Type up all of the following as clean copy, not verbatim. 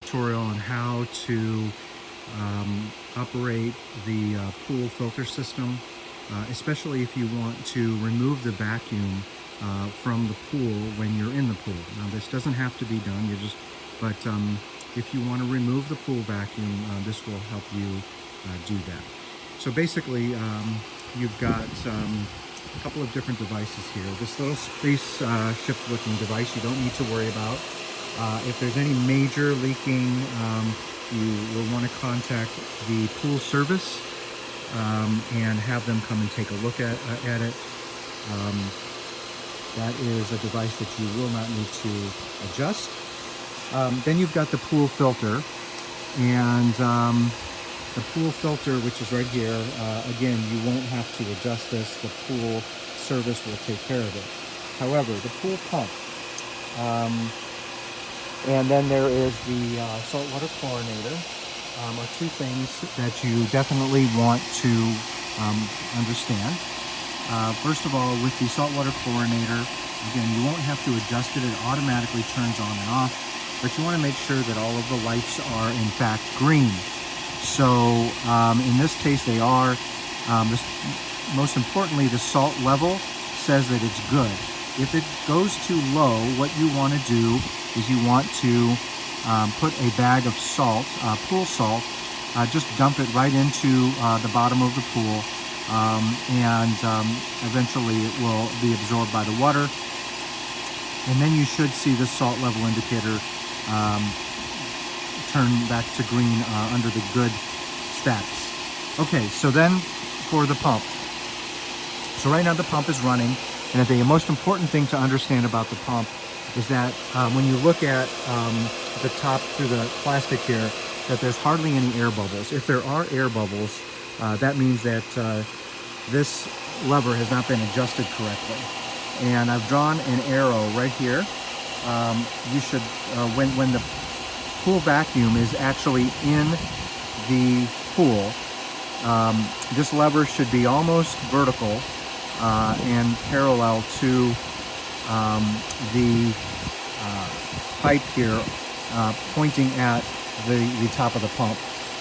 tutorial on how to operate the pool filter system, especially if you want to remove the vacuum from the pool when you're in the pool. Now this doesn't have to be done, but if you want to remove the pool vacuum, this will help you do that. So basically, you've got a couple of different devices here. This little spaceship looking device you don't need to worry about. If there's any major leaking, you will want to contact the pool service and have them come and take a look at it. That is a device that you will not need to adjust. Then you've got the pool filter, and the pool filter, which is right here, again, you won't have to adjust this. The pool service will take care of it. However, the pool pump, and then there is the saltwater chlorinator, are two things that you definitely want to understand. First of all, with the saltwater chlorinator, again, you won't have to adjust it. It automatically turns on and off, but you want to make sure that all of the lights are in fact green. So in this case they are. Most importantly, the salt level says that it's good. If it goes too low, what you want to do is you want to put a bag of salt, pool salt, just dump it right into the bottom of the pool, and eventually it will be absorbed by the water. And then you should see the salt level indicator turn back to green under the good status. Okay, so then for the pump. So right now the pump is running, and the most important thing to understand about the pump is that when you look at the top through the plastic here, that there's hardly any air bubbles. If there are air bubbles, that means that this lever has not been adjusted correctly. And I've drawn an arrow right here. You should, when the pool vacuum is actually in the pool, this lever should be almost vertical and parallel to the pipe here, pointing at the top of the pump.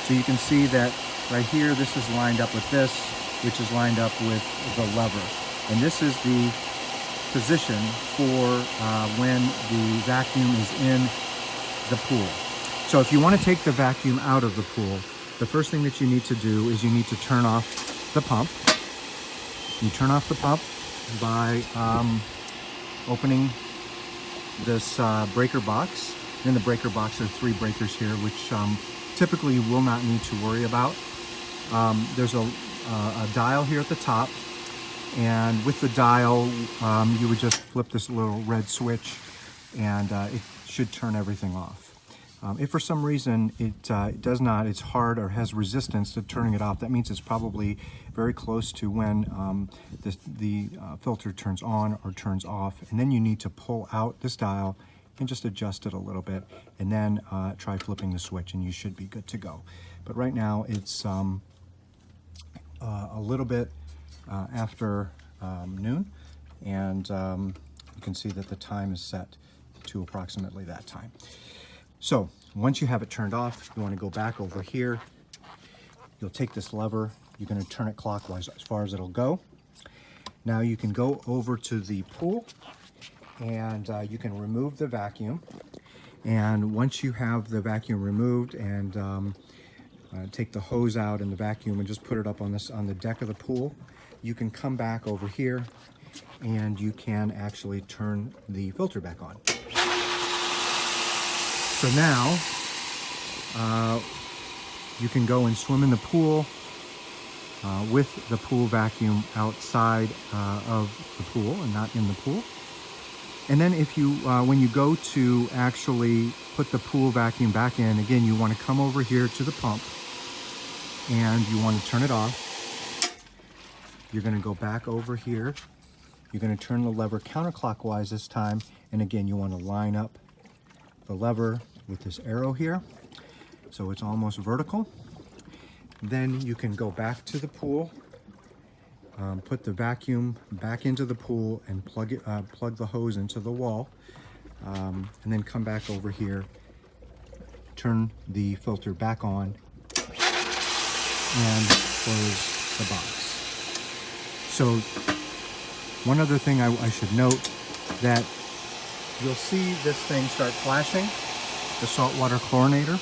So you can see that right here, this is lined up with this, which is lined up with the lever. And this is the position for when the vacuum is in the pool. So if you want to take the vacuum out of the pool, the first thing that you need to do is you need to turn off the pump. You turn off the pump by opening this breaker box. In the breaker box, there are 3 breakers here, which typically you will not need to worry about. There's a dial here at the top, and with the dial, you would just flip this little red switch, and it should turn everything off. If for some reason it does not, it's hard or has resistance to turning it off, that means it's probably very close to when the filter turns on or turns off. And then you need to pull out this dial and just adjust it a little bit, and then try flipping the switch, and you should be good to go. But right now it's a little bit after noon, and you can see that the time is set to approximately that time. So once you have it turned off, you want to go back over here. You'll take this lever, you're going to turn it clockwise as far as it'll go. Now you can go over to the pool, and you can remove the vacuum. And once you have the vacuum removed, and take the hose out and the vacuum and just put it up on the deck of the pool, you can come back over here and you can actually turn the filter back on. So now you can go and swim in the pool with the pool vacuum outside of the pool and not in the pool. And then if you, when you go to actually put the pool vacuum back in, again, you want to come over here to the pump and you want to turn it off. You're going to go back over here. You're going to turn the lever counterclockwise this time. And again, you want to line up the lever with this arrow here, so it's almost vertical. Then you can go back to the pool, put the vacuum back into the pool and plug the hose into the wall, and then come back over here turn the filter back on and close the box. So one other thing I should note, that you'll see this thing start flashing, the saltwater chlorinator.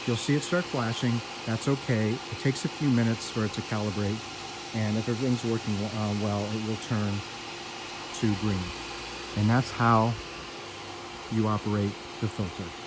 You'll see it start flashing. That's okay. It takes a few minutes for it to calibrate, and if everything's working well, it will turn to green. And that's how you operate the filter.